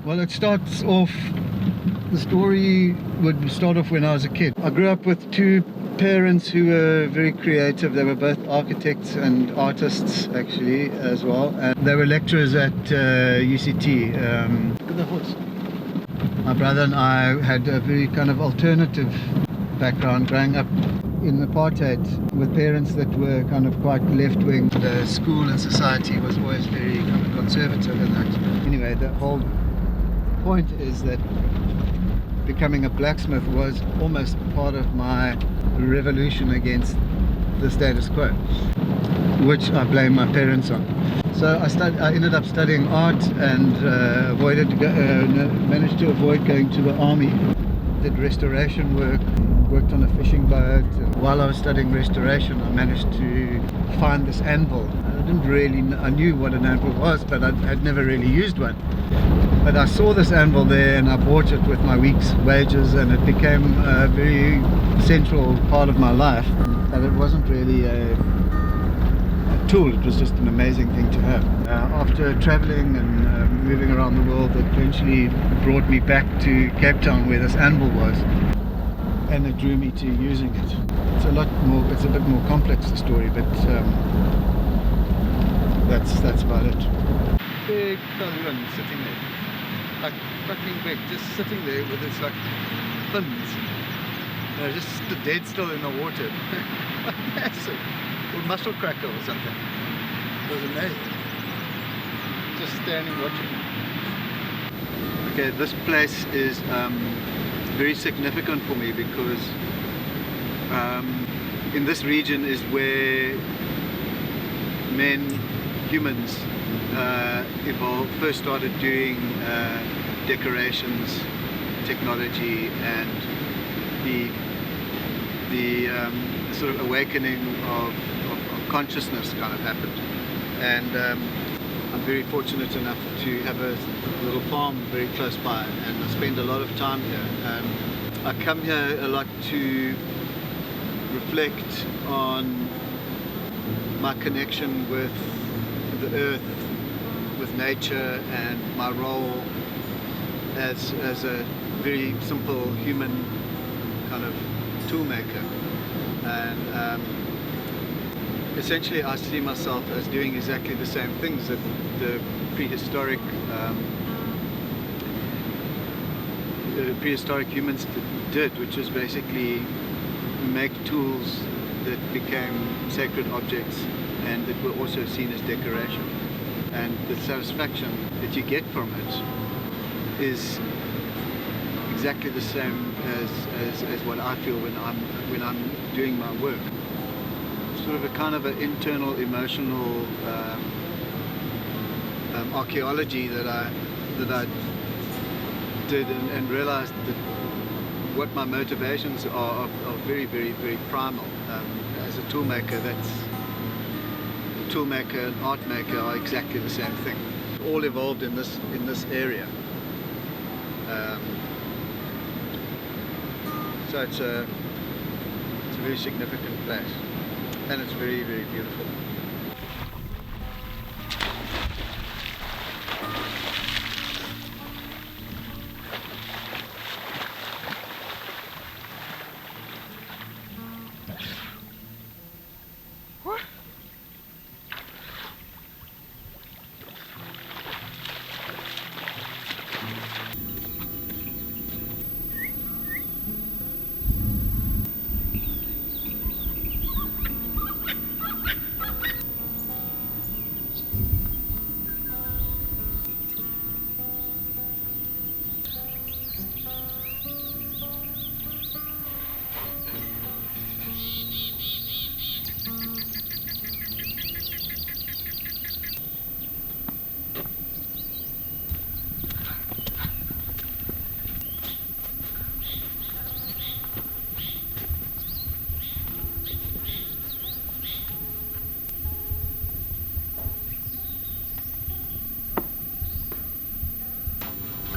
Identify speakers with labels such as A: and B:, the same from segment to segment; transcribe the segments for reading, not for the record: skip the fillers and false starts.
A: Well, the story would start off when I was a kid. I grew up with two parents who were very creative. They were both architects and artists, actually, as well. And they were lecturers at UCT. Look at the horse. My brother and I had a very kind of alternative background, growing up in apartheid with parents that were kind of quite left-wing. The school and society was always very kind of conservative in that. Anyway, the whole point is that becoming a blacksmith was almost part of my revolution against the status quo, which I blame my parents on. So I ended up studying art and managed to avoid going to the army. Did restoration work, worked on a fishing boat, and while I was studying restoration I managed to find this anvil. I knew what an anvil was, but I'd never really used one. But I saw this anvil there and I bought it with my week's wages, and it became a very central part of my life. And it wasn't really a tool, it was just an amazing thing to have. After traveling and moving around the world, it eventually brought me back to Cape Town where this anvil was, and it drew me to using it. It's a bit more complex, the story, but that's about it. Big balloon sitting there, like fucking big, just sitting there with its like fins, just dead still in the water. Massive, or mussel cracker or something. It was amazing. Just standing watching. Okay, this place is very significant for me because in this region is where humans first started doing decorations, technology, and the sort of awakening of consciousness kind of happened. And I'm very fortunate enough to have a little farm very close by, and I spend a lot of time here. I come here a lot to reflect on my connection with the earth, with nature, and my role as a very simple human kind of tool maker. And essentially I see myself as doing exactly the same things that the prehistoric humans did, which is basically make tools that became sacred objects and that were also seen as decoration. And the satisfaction that you get from it is exactly the same as what I feel when I'm doing my work. Sort of a kind of an internal emotional archaeology that I did, and realized that what my motivations are very, very, very primal. As a tool maker, and art maker are exactly the same thing. All evolved in this area. So it's a very significant place, and it's very, very beautiful.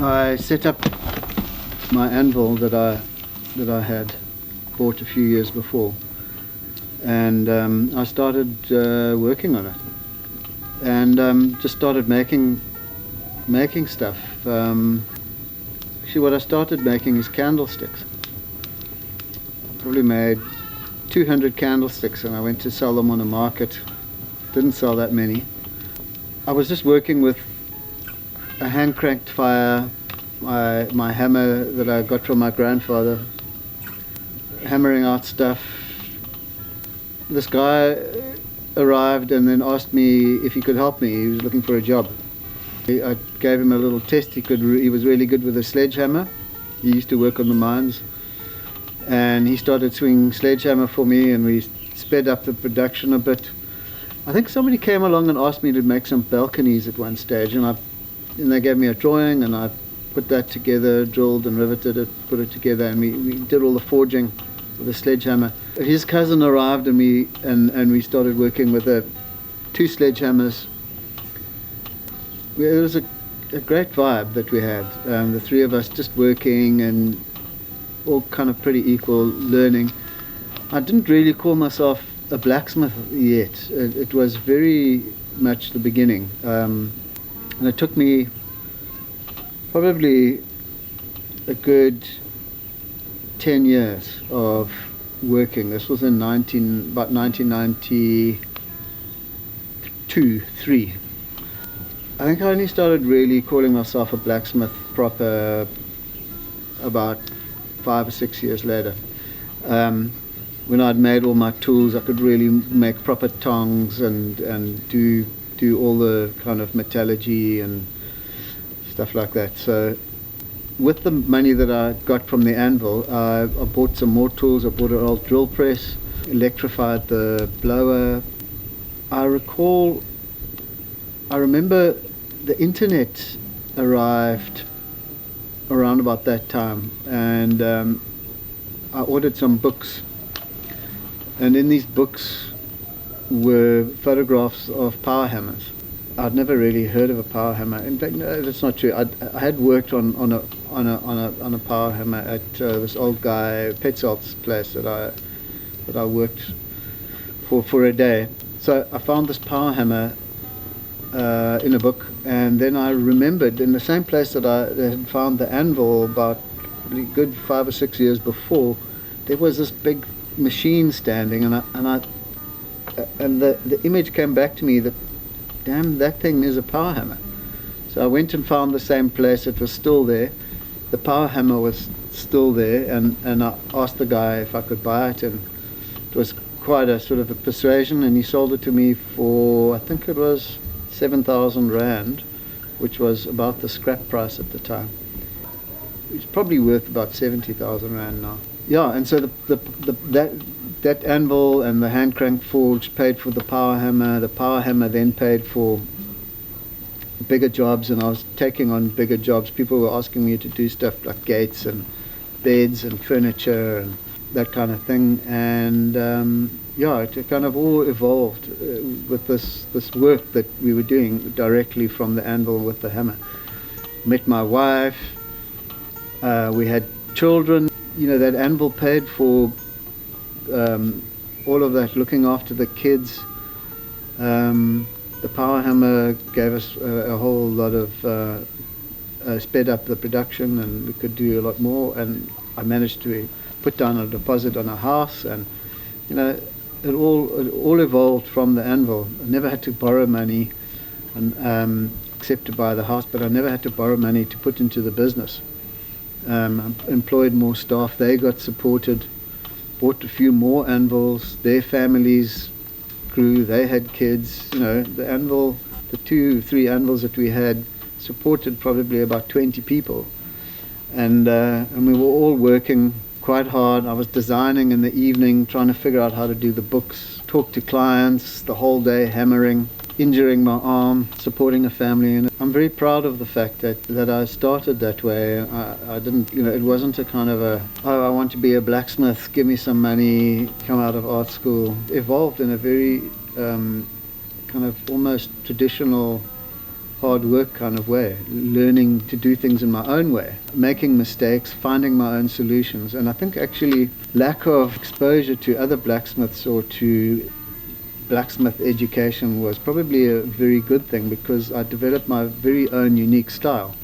A: I set up my anvil that I had bought a few years before, and I started working on it, and just started making making stuff. Actually, what I started making is candlesticks. Probably made 200 candlesticks, and I went to sell them on a market. Didn't sell that many. I was just working with a hand cranked fire, my hammer that I got from my grandfather, hammering out stuff. This guy arrived and then asked me if he could help me. He was looking for a job. I gave him a little test. He was really good with a sledgehammer. He used to work on the mines, and he started swinging sledgehammer for me, and we sped up the production a bit. I think somebody came along and asked me to make some balconies at one stage, and they gave me a drawing, and I put that together, drilled and riveted it, put it together, and we did all the forging with a sledgehammer. His cousin arrived, and we started working with two sledgehammers. It was a great vibe that we had, the three of us just working and all kind of pretty equal, learning. I didn't really call myself a blacksmith yet. It was very much the beginning, and it took me probably a good 10 years of working. This was in about 1992, 3. I think I only started really calling myself a blacksmith proper about 5 or 6 years later. When I'd made all my tools, I could really make proper tongs and do all the kind of metallurgy and stuff like that. So with the money that I got from the anvil, I bought some more tools. I bought an old drill press, electrified the blower. I remember the internet arrived around about that time, and I ordered some books, and in these books were photographs of power hammers. I'd never really heard of a power hammer. In fact, no, that's not true. I had worked on a power hammer at this old guy Petzold's place that I worked for a day. So I found this power hammer in a book, and then I remembered in the same place that I had found the anvil about a good 5 or 6 years before, there was this big machine standing, and the image came back to me that, damn, that thing is a power hammer. So I went and found the same place. It was still there. The power hammer was still there, and I asked the guy if I could buy it, and it was quite a sort of a persuasion, and he sold it to me for, I think it was 7,000 Rand, which was about the scrap price at the time. It's probably worth about 70,000 Rand now. Yeah, and so that anvil and the hand crank forge paid for the power hammer. The power hammer then paid for bigger jobs, and I was taking on bigger jobs. People were asking me to do stuff like gates and beds and furniture and that kind of thing, and it kind of all evolved with this work that we were doing directly from the anvil with the hammer. Met my wife, we had children. That anvil paid for all of that, looking after the kids. The power hammer gave us a whole lot of sped up the production, and we could do a lot more, and I managed to put down a deposit on a house, and it all evolved from the anvil. I never had to borrow money, and except to buy the house, but I never had to borrow money to put into the business. I employed more staff. They got supported, bought a few more anvils. Their families grew. They had kids. The anvil, the 2-3 anvils that we had supported probably about 20 people, and we were all working quite hard. I was designing in the evening, trying to figure out how to do the books, talk to clients the whole day, hammering, injuring my arm, supporting a family. And I'm very proud of the fact that I started that way. I didn't, it wasn't a kind of I want to be a blacksmith, give me some money, come out of art school. It evolved in a very kind of almost traditional hard work kind of way, learning to do things in my own way, making mistakes, finding my own solutions. And I think actually lack of exposure to other blacksmiths or to blacksmith education was probably a very good thing, because I developed my very own unique style.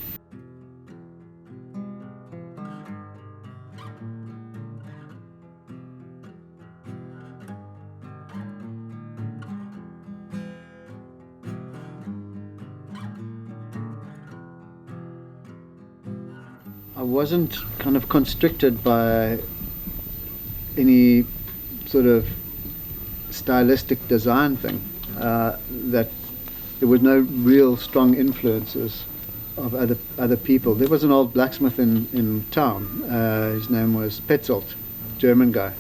A: I wasn't kind of constricted by any sort of stylistic design thing, that there were no real strong influences of other people. There was an old blacksmith in town. His name was Petzold, German guy.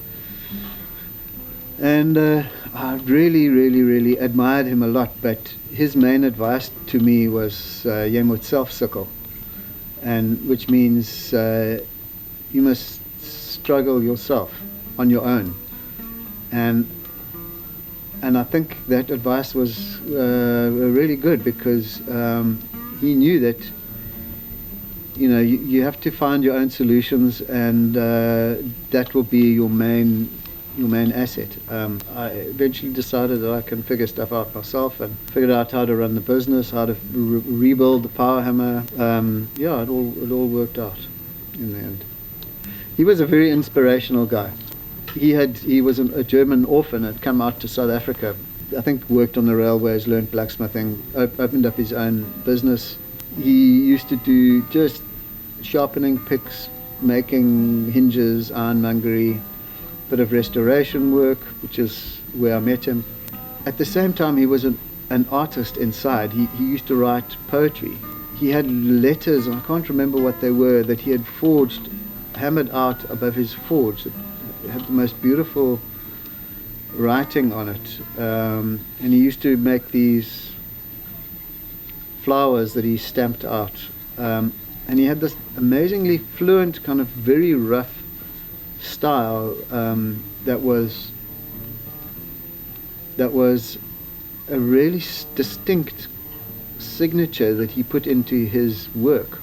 A: And I really admired him a lot, but his main advice to me was jy moet self sukkel, and which means you must struggle yourself on your own. And I think that advice was really good, because he knew that, you know, you have to find your own solutions, and that will be your main asset. I eventually decided that I can figure stuff out myself, and figured out how to run the business, how to rebuild the power hammer. Yeah, it all worked out in the end. He was a very inspirational guy. He was a German orphan, had come out to South Africa. I think worked on the railways, learned blacksmithing, opened up his own business. He used to do just sharpening picks, making hinges, ironmongery, bit of restoration work, which is where I met him. At the same time, he was an artist inside. He used to write poetry. He had letters, I can't remember what they were, that he had forged, hammered out above his forge. It had the most beautiful writing on it. And he used to make these flowers that he stamped out. And he had this amazingly fluent, kind of very rough style that was a really distinct signature that he put into his work,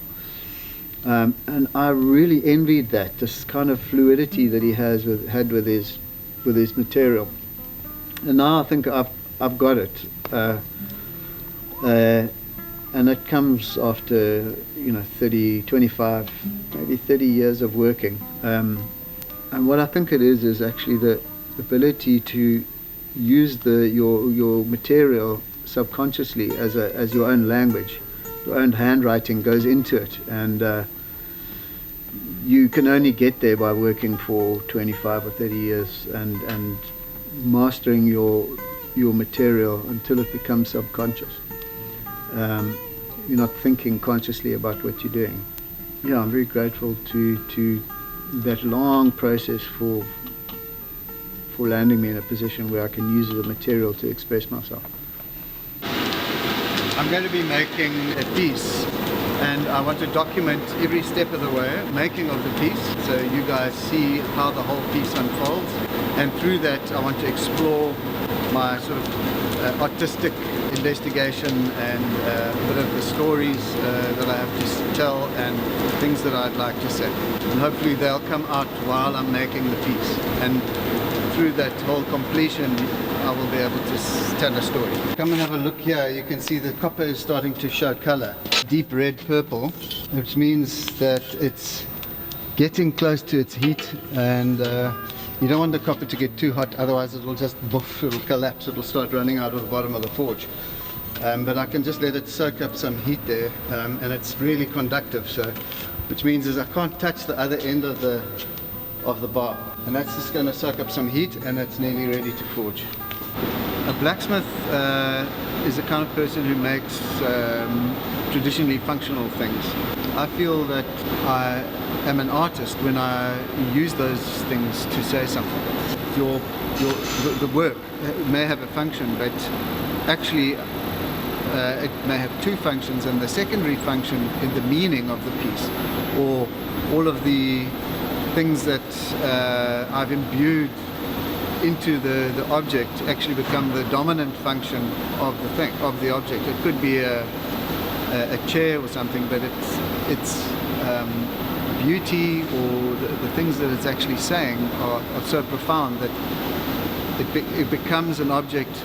A: and I really envied that, this kind of fluidity that he had with his material. And now I think I've got it, and it comes after 30, 25, maybe 30 years of working. And what I think it is actually the ability to use your material subconsciously as your own language. Your own handwriting goes into it, and you can only get there by working for 25 or 30 years and mastering your material until it becomes subconscious. You're not thinking consciously about what you're doing. Yeah, I'm very grateful to that long process for landing me in a position where I can use the material to express myself. I'm going to be making a piece, and I want to document every step of the way, making of the piece, so you guys see how the whole piece unfolds. And through that, I want to explore my sort of artistic investigation and a bit of the stories that I have to tell and things that I'd like to say. And hopefully they'll come out while I'm making the piece. And through that whole completion, I will be able to tell a story. Come and have a look here. You can see the copper is starting to show color. Deep red purple, which means that it's getting close to its heat, and you don't want the copper to get too hot, otherwise it will just boof, it'll collapse, it'll start running out of the bottom of the forge. But I can just let it soak up some heat there, and it's really conductive, so which means is I can't touch the other end of the bar, and that's just going to soak up some heat, and it's nearly ready to forge. A blacksmith is the kind of person who makes traditionally functional things. I feel that I am an artist when I use those things to say something. The work may have a function, but actually it may have two functions, and the secondary function in the meaning of the piece, or all of the things that I've imbued into the object actually become the dominant function of the object. It could be a chair or something, but it's beauty or the things that it's actually saying are so profound that it becomes an object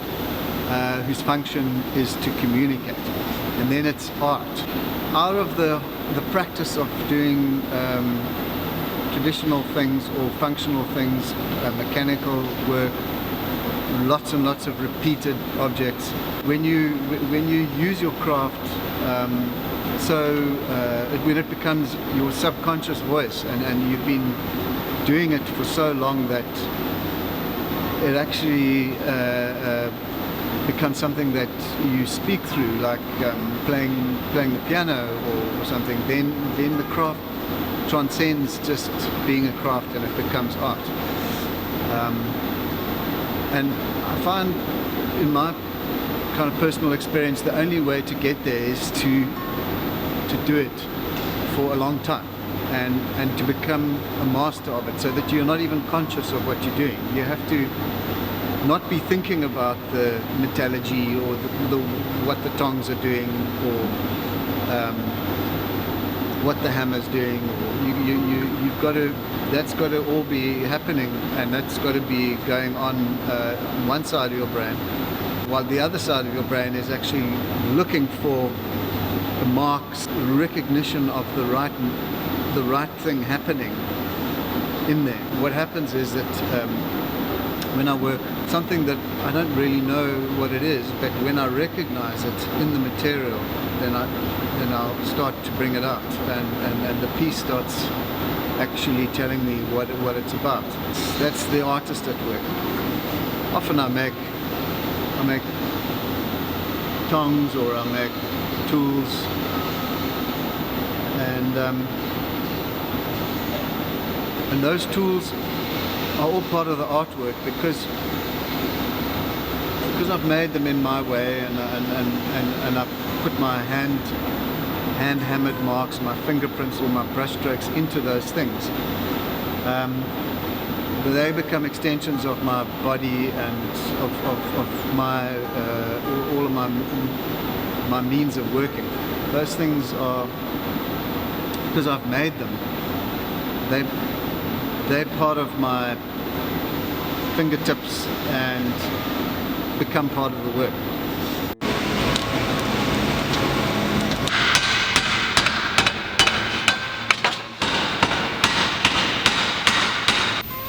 A: whose function is to communicate, and then it's art. Out of the practice of doing traditional things or functional things, mechanical work, lots and lots of repeated objects. When you use your craft, when it becomes your subconscious voice, and you've been doing it for so long that it actually becomes something that you speak through, like playing the piano or something. Then the craft transcends just being a craft, and it becomes art. And I find, in my kind of personal experience, the only way to get there is to do it for a long time, and to become a master of it, so that you're not even conscious of what you're doing. You have to not be thinking about the metallurgy or what the tongs are doing, or what the hammer's doing. You've got to, that's got to all be happening, and that's got to be going on one side of your brain, while the other side of your brain is actually looking for the marks, recognition of the right thing happening in there. What happens is that when I work something that I don't really know what it is, but when I recognize it in the material, then I'll start to bring it out, and the piece starts actually telling me what it's about. That's the artist at work. Often I make tongs, or I make tools, and those tools are all part of the artwork, because I've made them in my way, and I've put my hand hammered marks, my fingerprints or my brush strokes into those things. They become extensions of my body and of my all of my means of working. Those things are, because I've made them, they're part of my fingertips and become part of the work.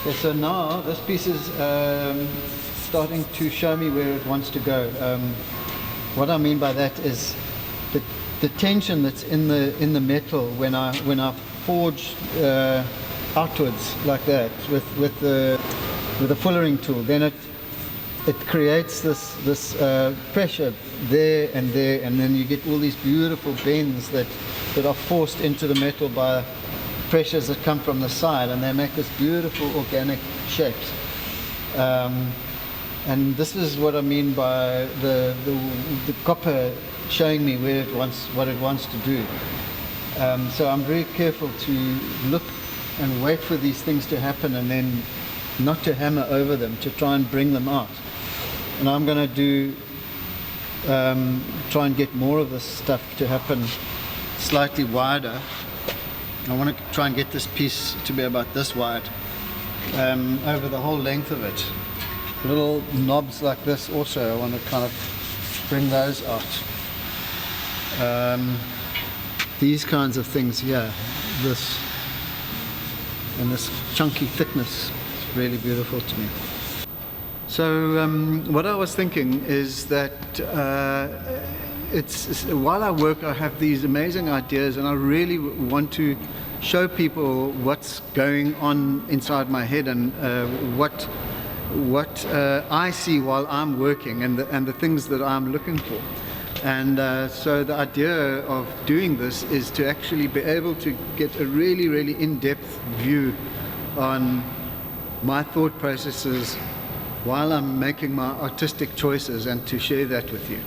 A: Okay, so now this piece is starting to show me where it wants to go. What I mean by that is the tension that's in the metal when I forge outwards like that with the fullering tool. Then it creates this pressure there, and then you get all these beautiful bends that are forced into the metal by pressures that come from the side, and they make this beautiful organic shapes. And this is what I mean by the copper showing me what it wants to do. So I'm very careful to look and wait for these things to happen, and then not to hammer over them, to try and bring them out. And I'm going to try and get more of this stuff to happen slightly wider. I want to try and get this piece to be about this wide over the whole length of it. Little knobs like this also, I want to kind of bring those out. These kinds of things here, this and this chunky thickness, is really beautiful to me. So what I was thinking is that while I work, I have these amazing ideas, and I really want to show people what's going on inside my head, and what I see while I'm working, and the things that I'm looking for. And so the idea of doing this is to actually be able to get a really, really in-depth view on my thought processes while I'm making my artistic choices, and to share that with you.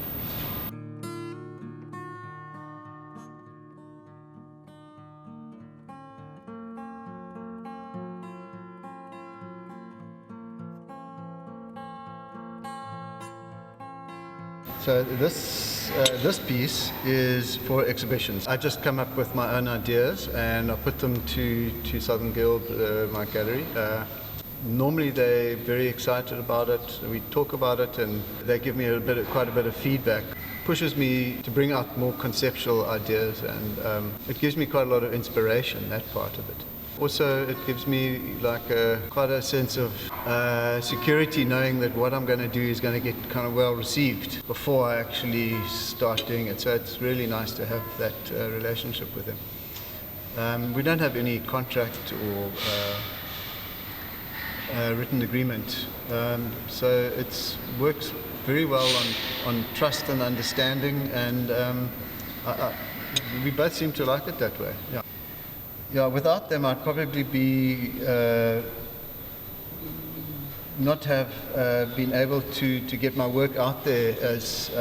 A: So this piece is for exhibitions. I just come up with my own ideas, and I put them to Southern Guild, my gallery. Normally they're very excited about it. We talk about it and they give me quite a bit of feedback. Pushes me to bring out more conceptual ideas, and it gives me quite a lot of inspiration, that part of it. Also, it gives me quite a sense of security, knowing that what I'm going to do is going to get kind of well received before I actually start doing it. So it's really nice to have that relationship with him. We don't have any contract or written agreement, so it works very well on trust and understanding, and we both seem to like it that way. Yeah, without them I'd probably be not have been able to get my work out there as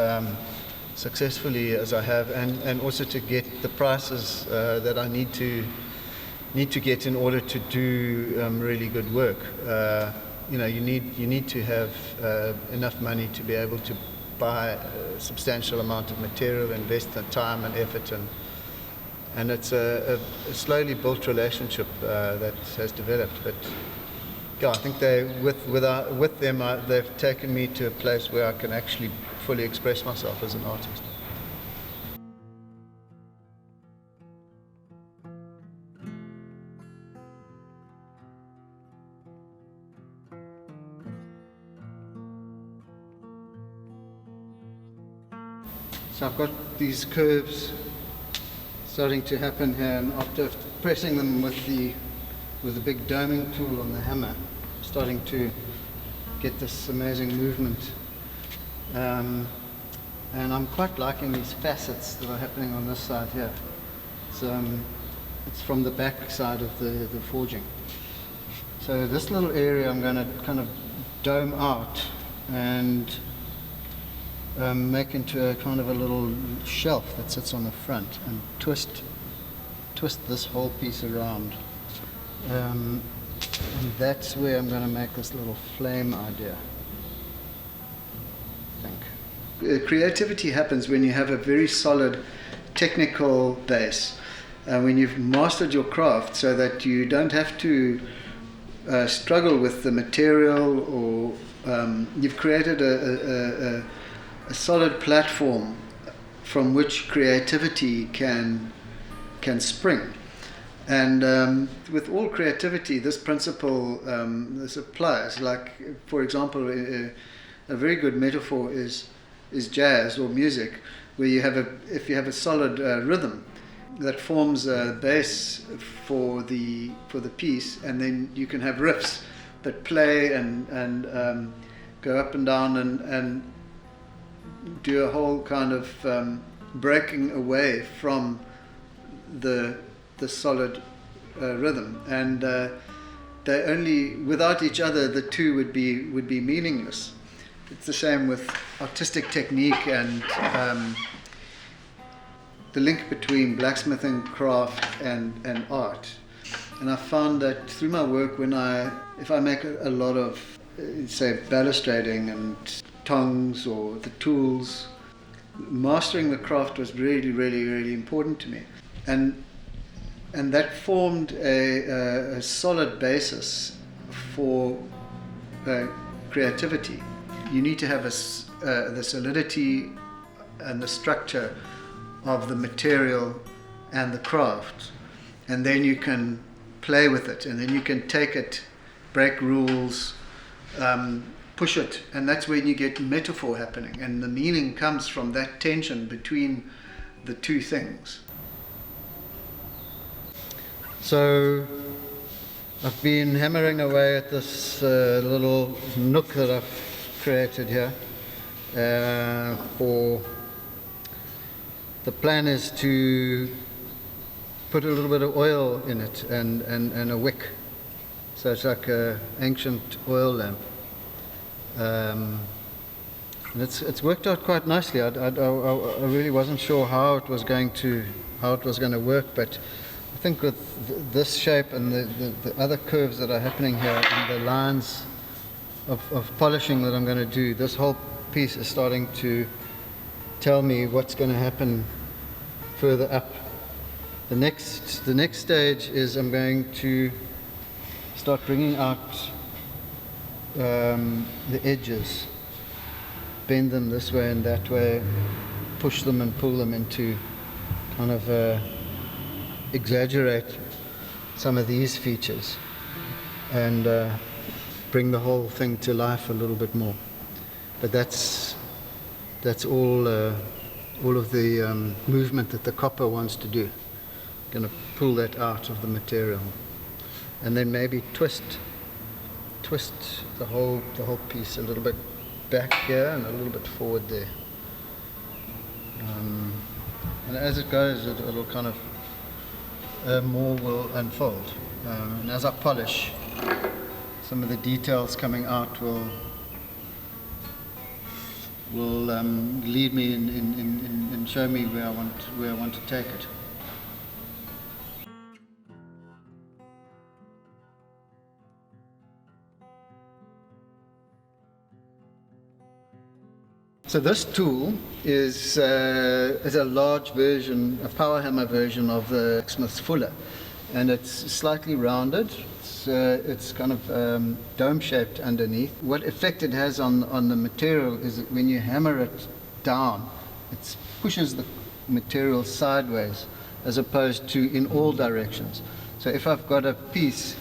A: successfully as I have, and also to get the prices that I need to get in order to do really good work. You need to have enough money to be able to buy a substantial amount of material, invest the time and effort, and it's a slowly built relationship that has developed. But yeah, I think with them they've taken me to a place where I can actually fully express myself as an artist. So I've got these curves starting to happen here, and after pressing them with the big doming tool on the hammer, starting to get this amazing movement. And I'm quite liking these facets that are happening on this side here. It's from the back side of the forging. So this little area I'm going to kind of dome out and make into a kind of a little shelf that sits on the front, and twist this whole piece around. And that's where I'm going to make this little flame idea, I think. Creativity happens when you have a very solid technical base, when you've mastered your craft so that you don't have to struggle with the material, or you've created a solid platform from which creativity can spring. And with all creativity, this principle this applies. Like, for example, a very good metaphor is jazz or music, where if you have a solid rhythm that forms a base for the piece, and then you can have riffs that play and go up and down and do a whole kind of breaking away from the solid rhythm, and they only, without each other, the two would be meaningless. It's the same with artistic technique and the link between blacksmithing craft and art. And I found that through my work, if I make a lot of say balustrading and tongs or the tools, mastering the craft was really, really, really important to me, and that formed a solid basis for creativity. You need to have the solidity and the structure of the material and the craft, and then you can play with it, and then you can take it, break rules, push it, and that's when you get metaphor happening, and the meaning comes from that tension between the two things. So I've been hammering away at this little nook that I've created here. The plan is to put a little bit of oil in it and a wick, so it's like an ancient oil lamp. And it's worked out quite nicely. I really wasn't sure how it was going to work, but I think with this shape and the other curves that are happening here and the lines of polishing that I'm going to do, this whole piece is starting to tell me what's going to happen further up. The next stage is I'm going to start bringing out the edges, bend them this way and that way, push them and pull them into kind of exaggerate some of these features and bring the whole thing to life a little bit more. But that's all of the movement that the copper wants to do. Going to pull that out of the material, and then maybe twist the whole piece a little bit back here and a little bit forward there. And as it goes, it'll kind of more will unfold. And as I polish, some of the details coming out will lead me and show me where I want to take it. So this tool is a large version, a power hammer version of the Blacksmith's Fuller, and it's slightly rounded. It's kind of dome-shaped underneath. What effect it has on the material is that when you hammer it down, it pushes the material sideways as opposed to in all directions. So if I've got a piece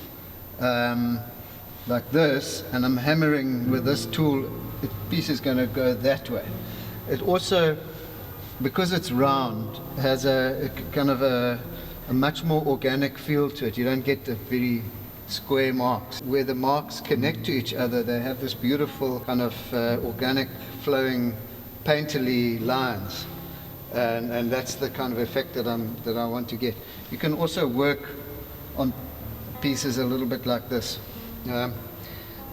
A: like this and I'm hammering with this tool, the piece is going to go that way. It also, because it's round, has a kind of a much more organic feel to it. You don't get the very square marks. Where the marks connect to each other, they have this beautiful kind of organic, flowing, painterly lines. And that's the kind of effect that I want to get. You can also work on pieces a little bit like this.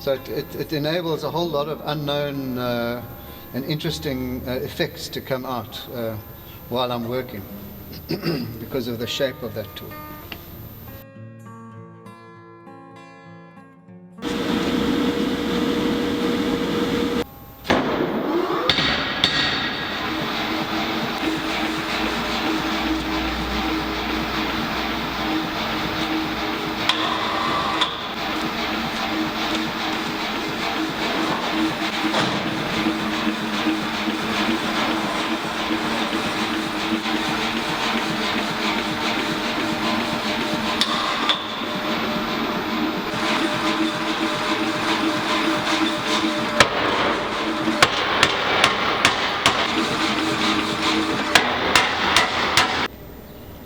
A: So it enables a whole lot of unknown and interesting effects to come out while I'm working because of the shape of that tool.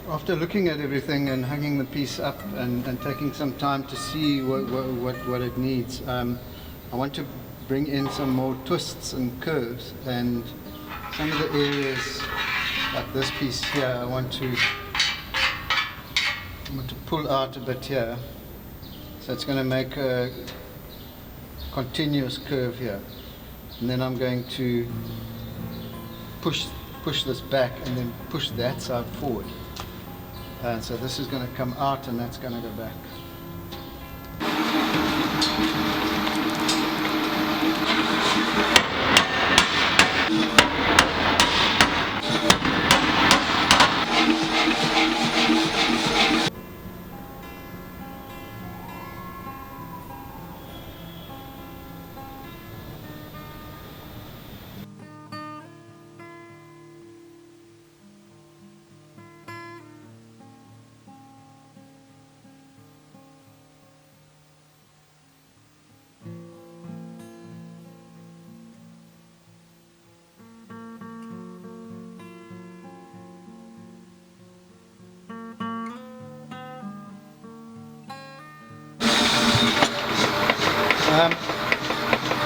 A: After looking at everything and hanging the piece up and taking some time to see what it needs, I want to bring in some more twists and curves, and some of the areas like this piece here I want to pull out a bit here, so it's going to make a continuous curve here, and then I'm going to push this back and then push that side forward. So this is going to come out and that's going to go back.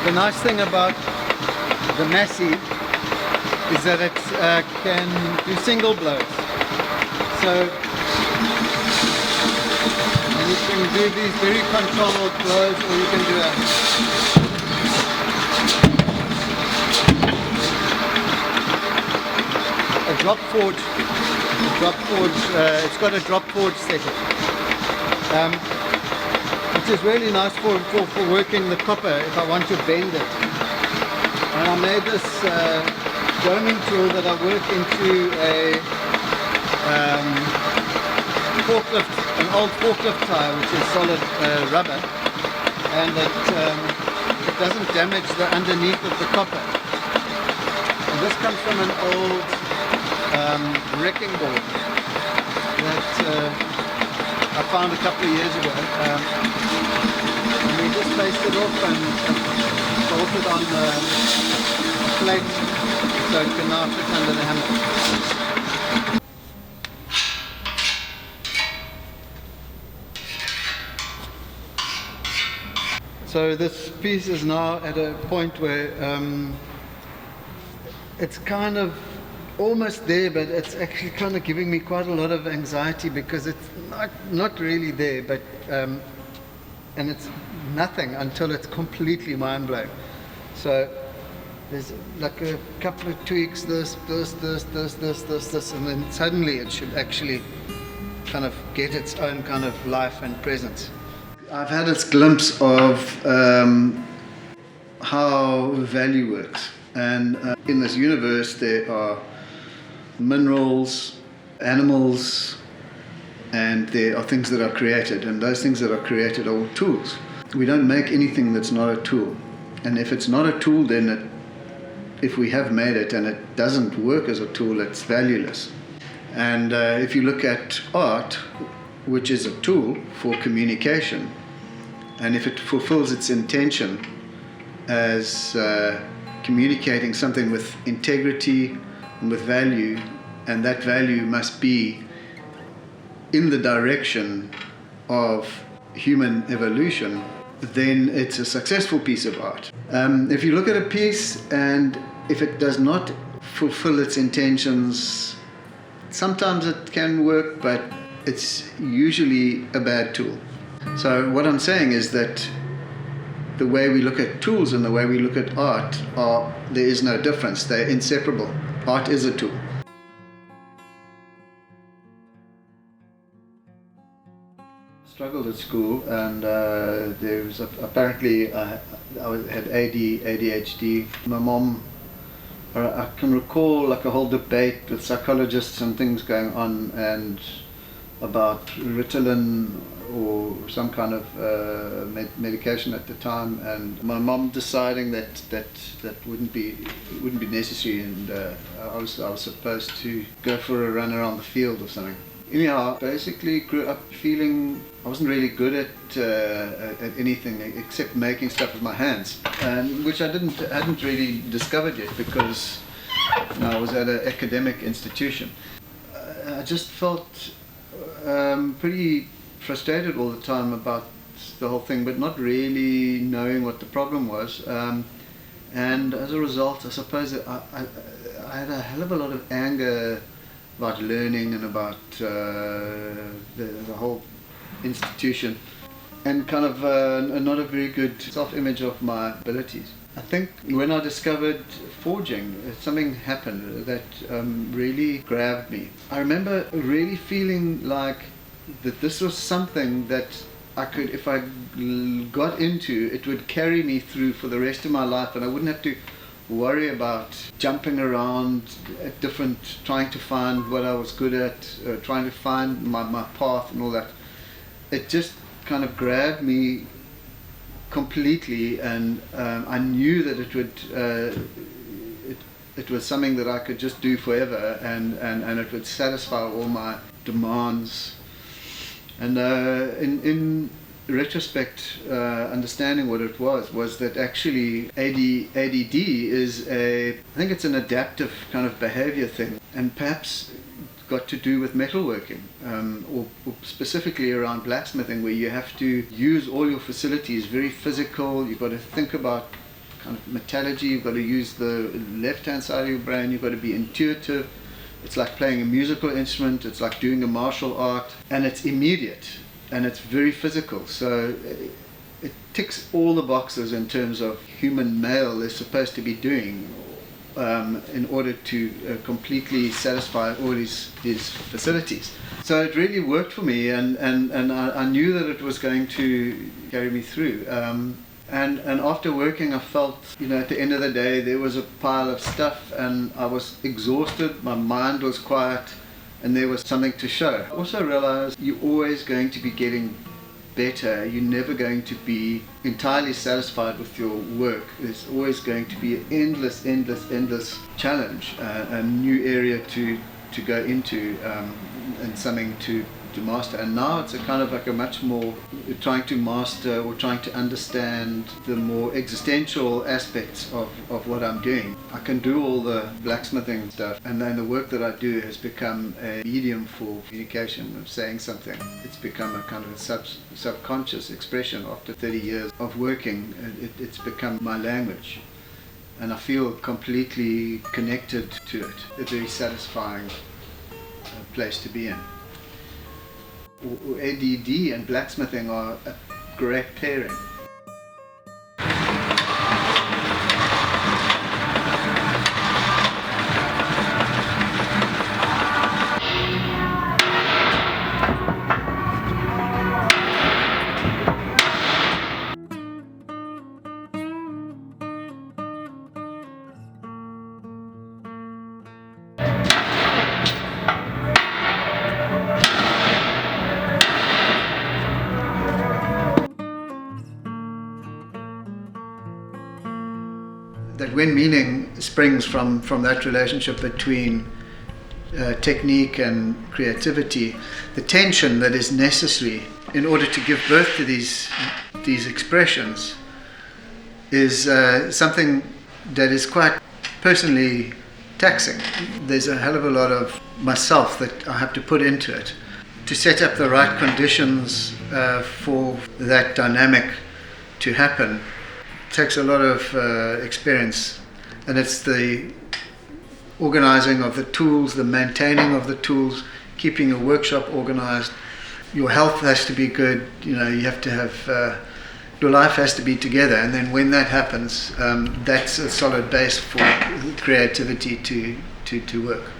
A: The nice thing about the Massey is that it can do single blows. So you can do these very controlled blows, or you can do a drop forge. It's got a drop forge setting. Which is really nice for working the copper if I want to bend it. And I made this doming tool that I work into an old forklift tire, which is solid rubber, and it doesn't damage the underneath of the copper. And this comes from an old wrecking board that I found a couple of years ago. And we just placed it off and bolted on the plate so it can now fit under the hammer. So this piece is now at a point where it's kind of almost there, but it's actually kind of giving me quite a lot of anxiety because it's not really there, but and it's nothing until it's completely mind-blowing. So there's like a couple of tweaks, this, and then suddenly it should actually kind of get its own kind of life and presence. I've had a glimpse of how value works, and in this universe there are minerals, animals, and there are things that are created, and those things that are created are all tools. We don't make anything that's not a tool, and if it's not a tool, then if we have made it and it doesn't work as a tool, it's valueless. And if you look at art, which is a tool for communication, and if it fulfills its intention as communicating something with integrity and with value, and that value must be in the direction of human evolution, then it's a successful piece of art. If you look at a piece and if it does not fulfill its intentions, sometimes it can work, but it's usually a bad tool. So what I'm saying is that the way we look at tools and the way we look at art there is no difference. They're inseparable. Art is a tool. Struggled at school, and there was apparently I had ADHD. My mom, I can recall like a whole debate with psychologists and things going on, and about Ritalin or some kind of medication at the time, and my mom deciding that wouldn't be necessary, and I was supposed to go for a run around the field or something. Anyhow, basically grew up feeling I wasn't really good at anything except making stuff with my hands, and which I hadn't really discovered yet because I was at an academic institution. I just felt pretty frustrated all the time about the whole thing, but not really knowing what the problem was. And as a result, I suppose I had a hell of a lot of anger about learning and about the whole institution, and kind of not a very good self-image of my abilities. I think when I discovered forging, something happened that really grabbed me. I remember really feeling like that this was something that I could, if I got into, it would carry me through for the rest of my life, and I wouldn't have to worry about jumping around at trying to find what I was good at, trying to find my path and all that. It just kind of grabbed me completely, and I knew that it was something that I could just do forever, and it would satisfy all my demands. And in retrospect, understanding what it was that actually ADD is I think it's an adaptive kind of behavior thing, and perhaps got to do with metalworking, or specifically around blacksmithing, where you have to use all your facilities, very physical. You've got to think about kind of metallurgy, you've got to use the left-hand side of your brain, you've got to be intuitive. It's like playing a musical instrument, it's like doing a martial art, and it's immediate, and it's very physical. So it ticks all the boxes in terms of human male is supposed to be doing in order to completely satisfy all these facilities. So it really worked for me, and I knew that it was going to carry me through. And after working, I felt, at the end of the day, there was a pile of stuff, and I was exhausted, my mind was quiet, and there was something to show. I also realized you're always going to be getting better, you're never going to be entirely satisfied with your work. There's always going to be an endless challenge, a new area to go into, and something to master. And now it's a kind of like a much more trying to master or trying to understand the more existential aspects of what I'm doing. I can do all the blacksmithing stuff, and then the work that I do has become a medium for communication, of saying something. It's become a kind of a subconscious expression. After 30 years of working, it's become my language, and I feel completely connected to it. A very satisfying place to be in. ADD and blacksmithing are a great pairing. That when meaning springs from that relationship between technique and creativity, the tension that is necessary in order to give birth to these expressions is something that is quite personally taxing. There's a hell of a lot of myself that I have to put into it to set up the right conditions for that dynamic to happen. Takes a lot of experience, and it's the organizing of the tools, the maintaining of the tools, keeping a workshop organized. Your health has to be good, you have to have your life has to be together, and then when that happens, that's a solid base for creativity to work.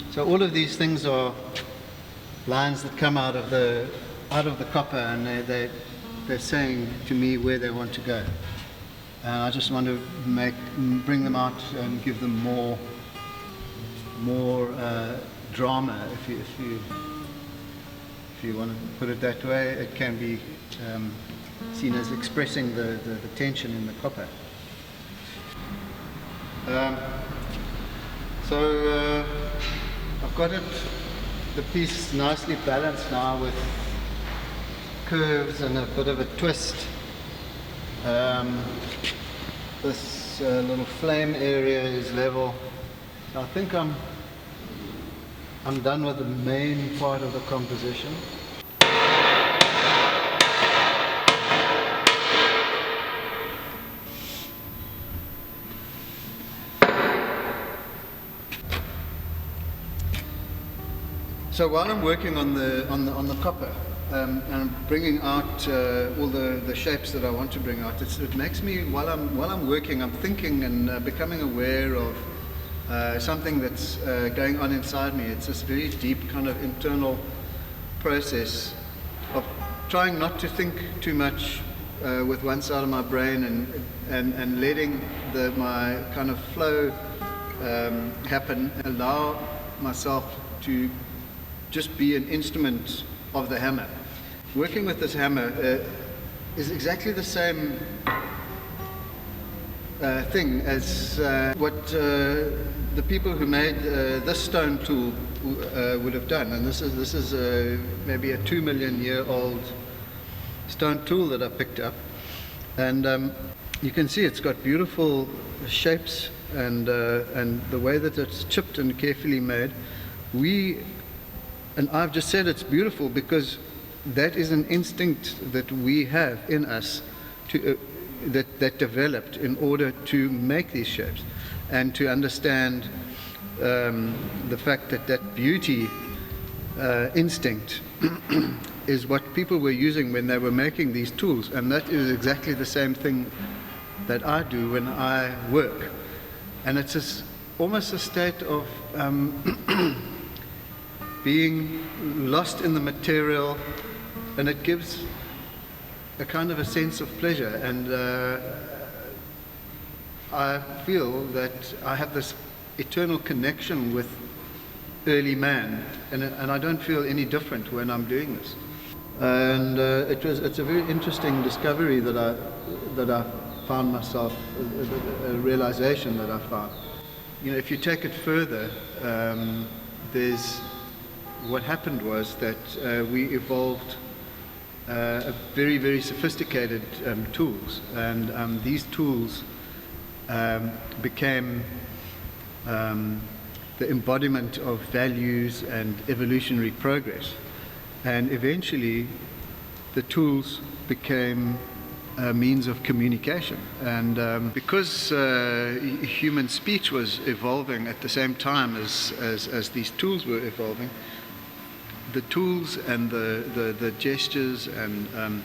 A: So all of these things are lines that come out of the copper, and they're saying to me where they want to go. And I just want to bring them out and give them more drama, if you want to put it that way. It can be seen as expressing the tension in the copper. So I've got the piece nicely balanced now with curves and a bit of a twist. This little flame area is level. So I think I'm done with the main part of the composition. So while I'm working on the copper and I'm bringing out all the shapes that I want to bring out, it makes me, while I'm working, I'm thinking and becoming aware of something that's going on inside me. It's this very deep kind of internal process of trying not to think too much with one side of my brain and letting my kind of flow happen, allow myself to just be an instrument of the hammer. Working with this hammer is exactly the same thing as what the people who made this stone tool would have done. And this is maybe a 2 million year old stone tool that I picked up. And you can see it's got beautiful shapes, and the way that it's chipped and carefully made. And I've just said it's beautiful because that is an instinct that we have in us that developed in order to make these shapes, and to understand the fact that beauty instinct is what people were using when they were making these tools. And that is exactly the same thing that I do when I work. And it's almost a state of being lost in the material, and it gives a kind of a sense of pleasure. And I feel that I have this eternal connection with early man, and I don't feel any different when I'm doing this. And it's a very interesting discovery that I found myself, a realization that I found. You know, if you take it further, what happened was that we evolved very, very sophisticated tools, and these tools became the embodiment of values and evolutionary progress. And eventually the tools became a means of communication. And because human speech was evolving at the same time as these tools were evolving, the tools and the gestures and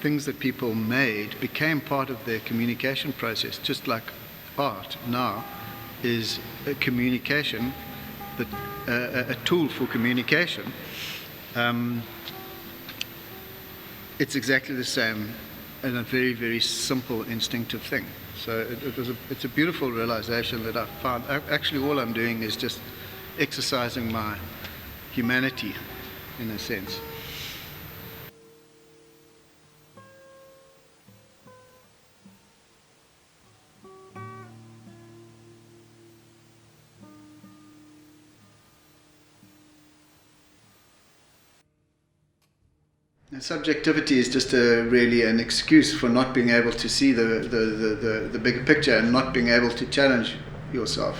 A: things that people made became part of their communication process, just like art now is a communication, a tool for communication. It's exactly the same and a very, very simple instinctive thing. So it's a beautiful realization that I found. Actually, all I'm doing is just exercising my humanity, in a sense. Subjectivity is just really an excuse for not being able to see the bigger picture and not being able to challenge yourself.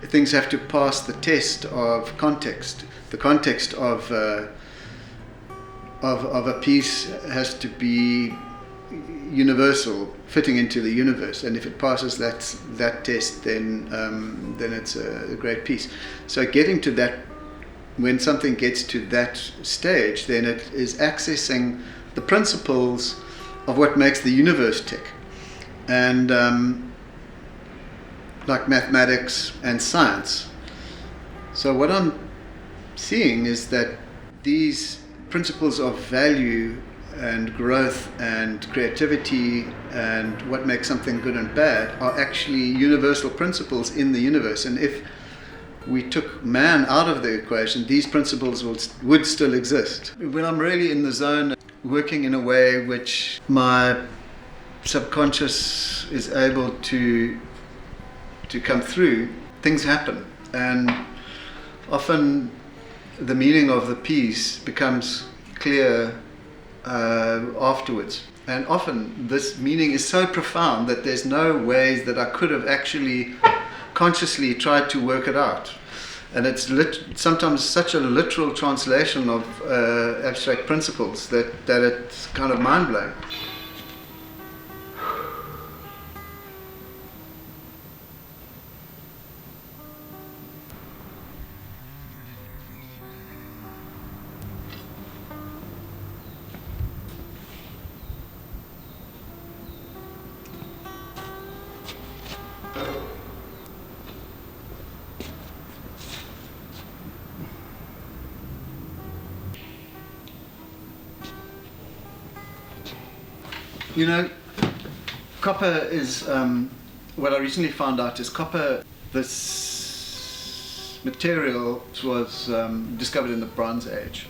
A: Things have to pass the test of context. The context of a piece has to be universal, fitting into the universe, and if it passes that test, then it's a great piece. So getting to that, when something gets to that stage, then it is accessing the principles of what makes the universe tick. And like mathematics and science. So what I'm seeing is that these principles of value and growth and creativity and what makes something good and bad are actually universal principles in the universe. And if we took man out of the equation, these principles would still exist. When I'm really in the zone, working in a way which my subconscious is able to come through, things happen. And often the meaning of the piece becomes clear afterwards. And often this meaning is so profound that there's no ways that I could have actually consciously tried to work it out. And it's sometimes such a literal translation of abstract principles that it's kind of mind-blowing. You know, copper is, what I recently found out is copper, this material was discovered in the Bronze Age,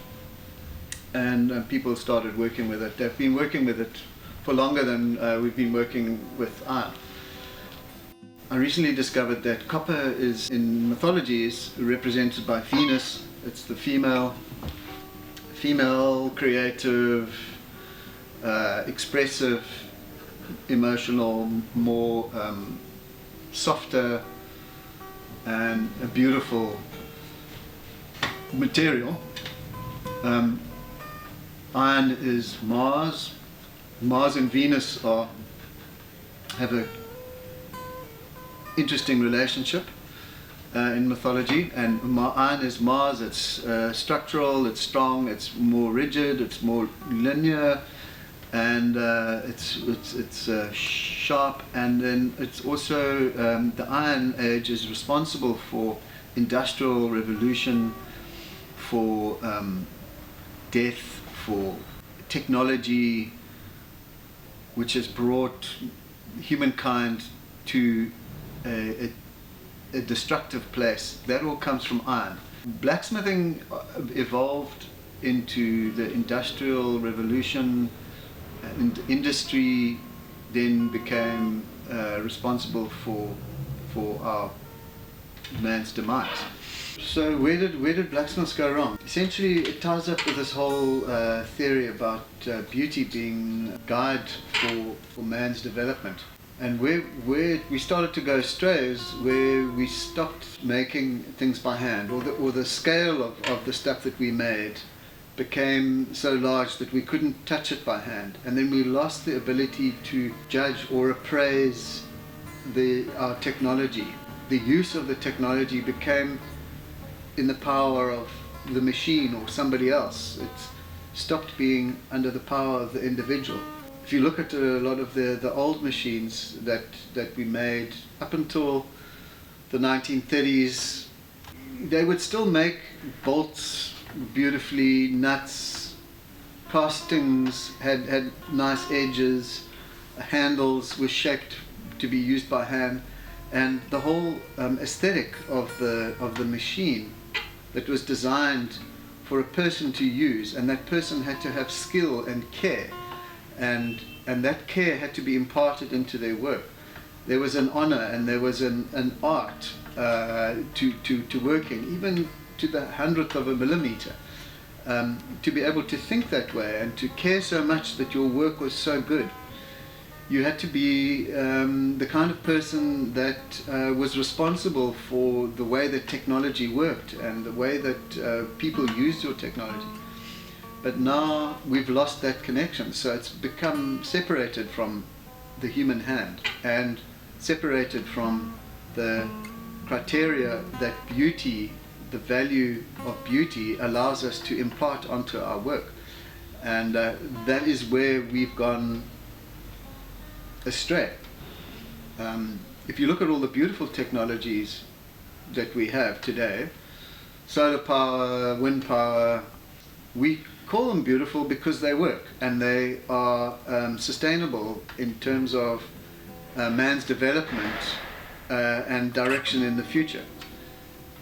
A: and people started working with it. They've been working with it for longer than we've been working with iron. I recently discovered that copper is, in mythology, is represented by Venus. It's the female creative, expressive, emotional, more softer and a beautiful material. Iron is Mars. Mars and Venus have a interesting relationship in mythology, and iron is Mars. It's structural, it's strong, it's more rigid, it's more linear. and it's sharp, and then it's also the Iron Age is responsible for industrial revolution, for death, for technology, which has brought humankind to a destructive place. That all comes from iron. Blacksmithing evolved into the Industrial Revolution, and industry then became responsible for our man's demise. So where did blacksmiths go wrong? Essentially, it ties up with this whole theory about beauty being a guide for man's development. And where we started to go astray is where we stopped making things by hand, or the scale of the stuff that we made became so large that we couldn't touch it by hand, and then we lost the ability to judge or appraise our technology. The use of the technology became in the power of the machine or somebody else. It stopped being under the power of the individual. If you look at a lot of the old machines that we made up until the 1930s, they would still make bolts beautifully, nuts, castings had nice edges, handles were shaped to be used by hand, and the whole aesthetic of the machine that was designed for a person to use, and that person had to have skill and care, and that care had to be imparted into their work. There was an honor and there was an art to working, even to the 100th of a millimeter. To be able to think that way and to care so much that your work was so good, you had to be the kind of person that was responsible for the way that technology worked and the way that people used your technology. But now we've lost that connection, so it's become separated from the human hand and separated from the criteria that beauty, the value of beauty, allows us to impart onto our work. And that is where we've gone astray. If you look at all the beautiful technologies that we have today, solar power, wind power, we call them beautiful because they work and they are sustainable in terms of man's development and direction in the future.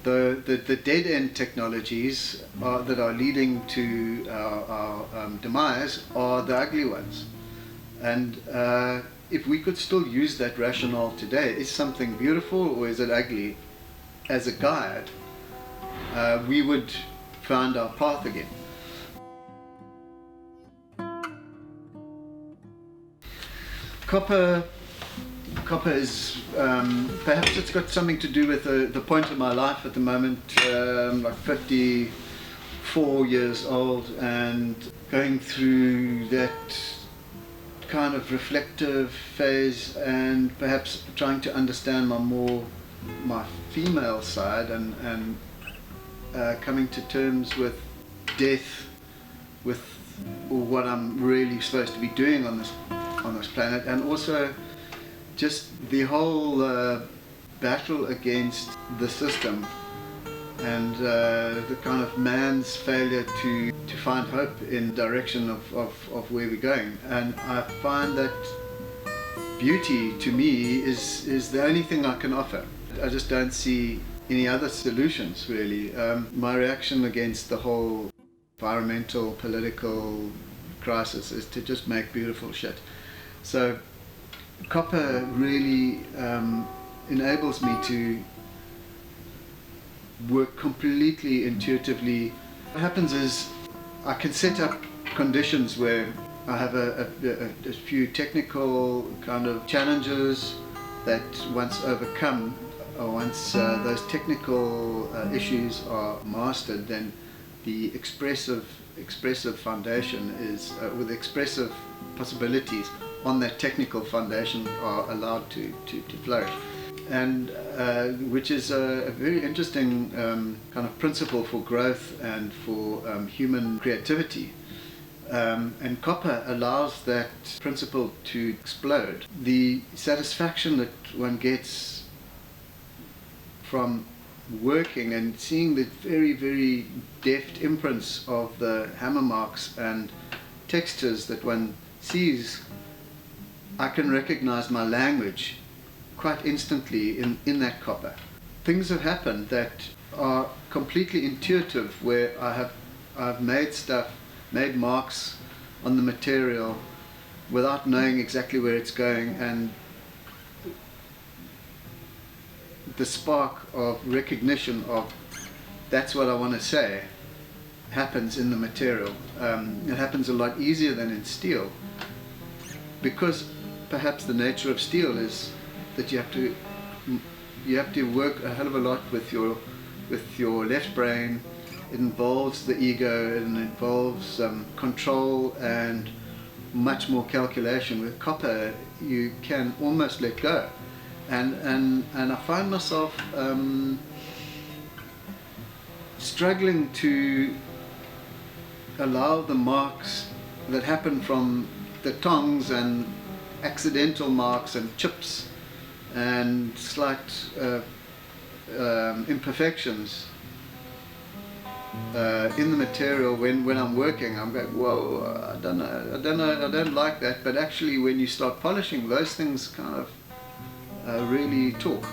A: The dead-end technologies that are leading to our demise are the ugly ones. And if we could still use that rationale today, is something beautiful or is it ugly, as a guide, we would find our path again. Copper is, perhaps it's got something to do with the point of my life at the moment, like 54 years old, and going through that kind of reflective phase, and perhaps trying to understand my female side, and coming to terms with death, with what I'm really supposed to be doing on this planet, and also just the whole battle against the system, and the kind of man's failure to find hope in direction of where we're going. And I find that beauty to me is the only thing I can offer. I just don't see any other solutions really. My reaction against the whole environmental, political crisis is to just make beautiful shit. So copper really enables me to work completely intuitively. What happens is I can set up conditions where I have a few technical kind of challenges that once overcome, or once those technical issues are mastered, then the expressive foundation is, with expressive possibilities on that technical foundation, are allowed to flourish. And which is a very interesting kind of principle for growth and for human creativity. And copper allows that principle to explode. The satisfaction that one gets from working and seeing the very, very deft imprints of the hammer marks and textures that one sees, I can recognize my language quite instantly in that copper. Things have happened that are completely intuitive, where I've made marks on the material without knowing exactly where it's going, and the spark of recognition of that's what I want to say happens in the material. It happens a lot easier than in steel, because perhaps the nature of steel is that you have to work a hell of a lot with your left brain. It involves the ego, and it involves control and much more calculation. With copper, you can almost let go, and I find myself struggling to allow the marks that happen from the tongs and accidental marks and chips and slight imperfections in the material. When I'm working, I'm going, whoa, I don't like that. But actually, when you start polishing, those things kind of really talk.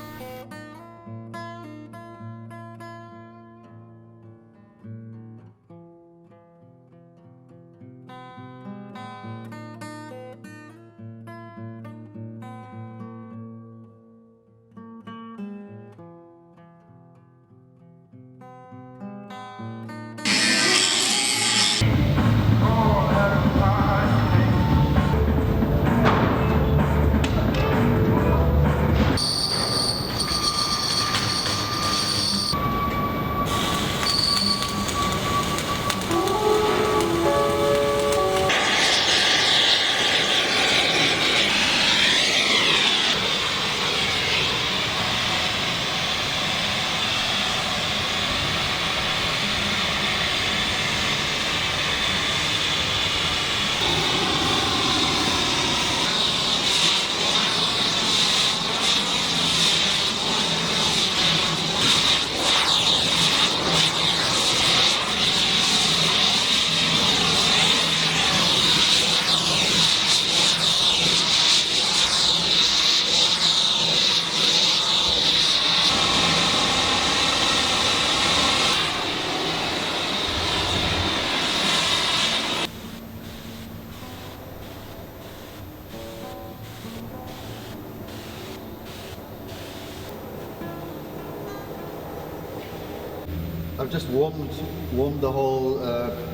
A: I've just warmed the whole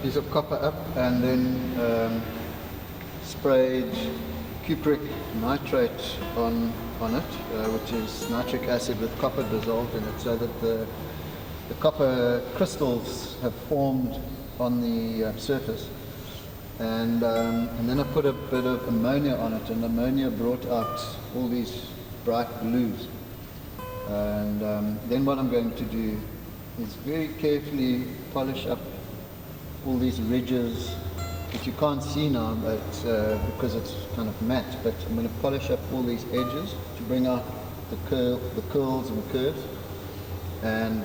A: piece of copper up, and then sprayed cupric nitrate on it, which is nitric acid with copper dissolved in it, so that the copper crystals have formed on the surface. And then I put a bit of ammonia on it, and ammonia brought out all these bright blues. And then what I'm going to do is very carefully polish up all these ridges that you can't see now, but because it's kind of matte. But I'm going to polish up all these edges to bring out the curls and curves, and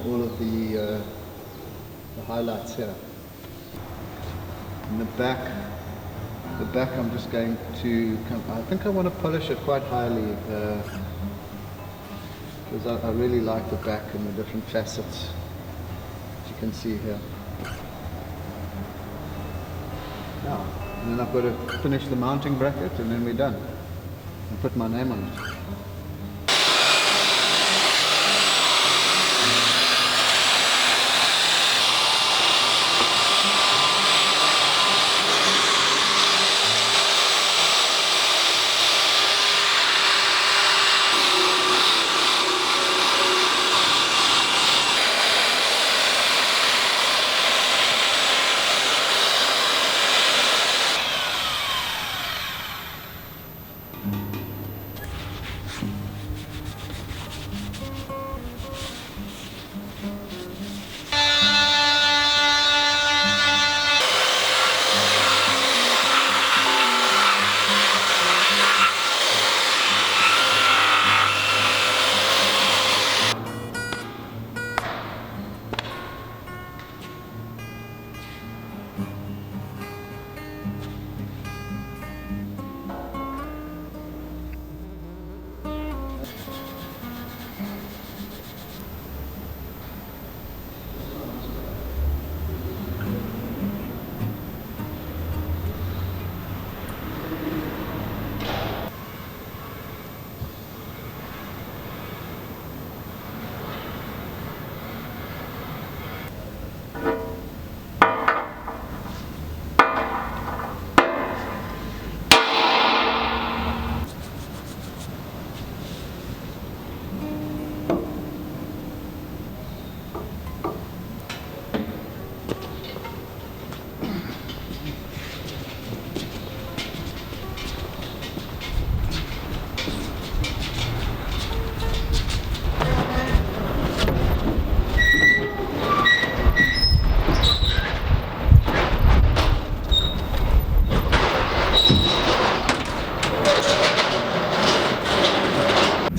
A: all of the highlights here. In the back I'm just going to I think I want to polish it quite highly, because I really like the back and the different facets that you can see here. Now, and then I've got to finish the mounting bracket, and then we're done, and put my name on it.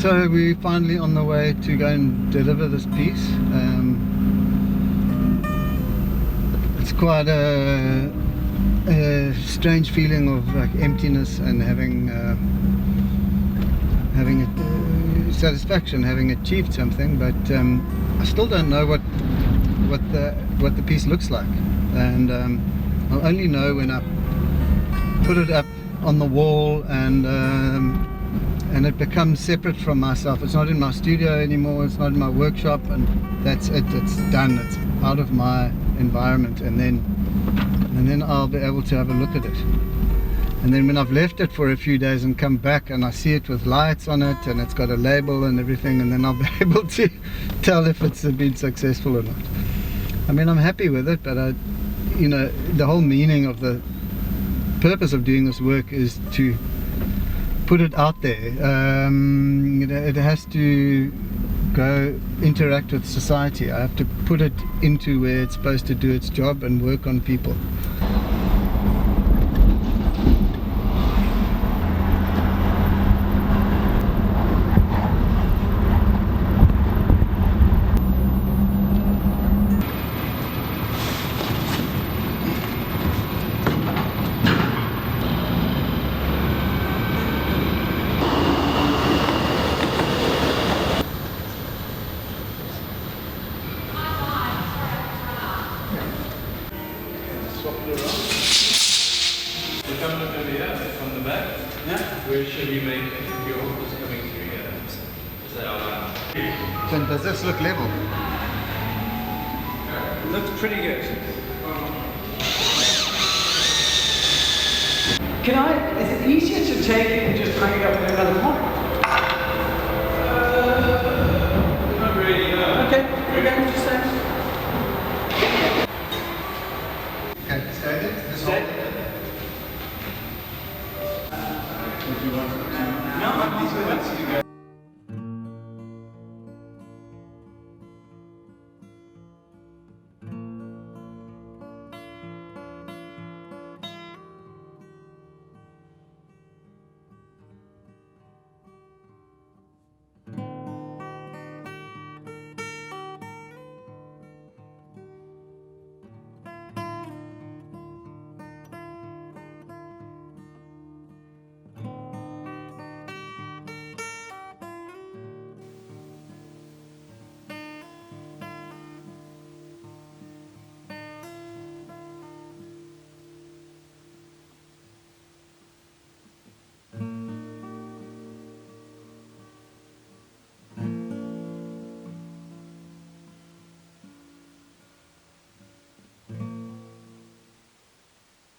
A: So we're finally on the way to go and deliver this piece. It's quite a strange feeling of like emptiness and having satisfaction, having achieved something, but I still don't know what the piece looks like, and I'll only know when I put it up on the wall and it becomes separate from myself. It's not in my studio anymore, it's not in my workshop, and that's it, it's done, it's out of my environment, and then I'll be able to have a look at it. And then when I've left it for a few days and come back and I see it with lights on it and it's got a label and everything, and then I'll be able to tell if it's been successful or not. I mean, I'm happy with it, but you know, the whole meaning of the purpose of doing this work is to put it out there. It has to go interact with society. I have to put it into where it's supposed to do its job and work on people.
B: From the back? Yeah. Where should we make it? Your hook is coming through here. Is that outline?
A: So does this look level?
B: Looks pretty good.
C: Is it easier to take it and just hang it up in another point?
B: Not really, no.
C: Okay, just saying.
A: Okay, stay there. Just hold it.
C: No, I'm not.